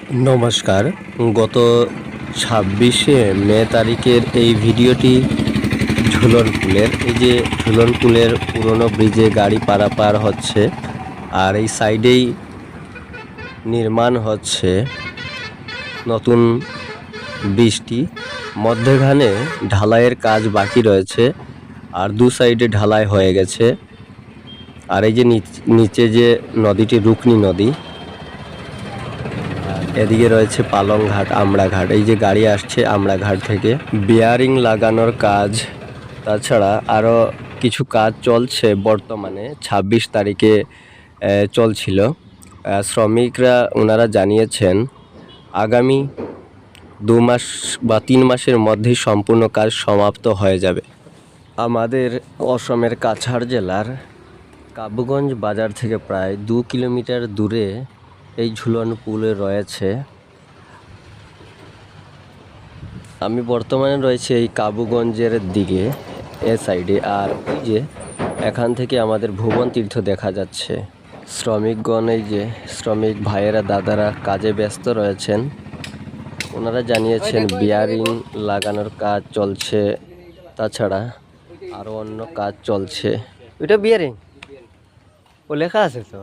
নমস্কার। গত ২৬শে মে তারিখের এই ভিডিওটি ঝুলন পুলের। এই যে ঝুলন পুলের পুরনো ব্রিজে গাড়ি পারাপার হচ্ছে, আর এই সাইডেই নির্মাণ হচ্ছে নতুন ব্রিজটি। মধ্যখানে ঢালাইয়ের কাজ বাকি রয়েছে, আর দু সাইডে ঢালাই হয়ে গেছে। আর এই যে নিচে যে নদীটি রুকনি নদী, এদিকে রয়েছে পালংঘাট, আমড়াঘাট। এই যে গাড়ি আসছে আমড়াঘাট থেকে, বিয়ারিং লাগানোর কাজ, তাছাড়া আরও কিছু কাজ চলছে বর্তমানে। ২৬ তারিখে চলছিল। শ্রমিকরা ওনারা জানিয়েছেন আগামী ২ মাস বা ৩ মাসের মধ্যেই সম্পূর্ণ কাজ সমাপ্ত হয়ে যাবে। আমাদের অসমের কাছাড় জেলার কাবুগঞ্জ বাজার থেকে প্রায় ২ কিলোমিটার দূরে এই ঝুলন পুলে রয়েছে। আমি বর্তমানে রয়েছে এই কাবুগঞ্জের দিকে, এ সাইডে। আর ওই যে এখান থেকে আমাদের ভুবন তীর্থ দেখা যাচ্ছে। শ্রমিকগণ, এই যে শ্রমিক ভাইয়েরা দাদারা কাজে ব্যস্ত রয়েছেন। ওনারা জানিয়েছেন বিয়ারিং লাগানোর কাজ চলছে, তাছাড়া আরও অন্য কাজ চলছে। ওইটা বিয়ারিং ও লেখা আছে তো।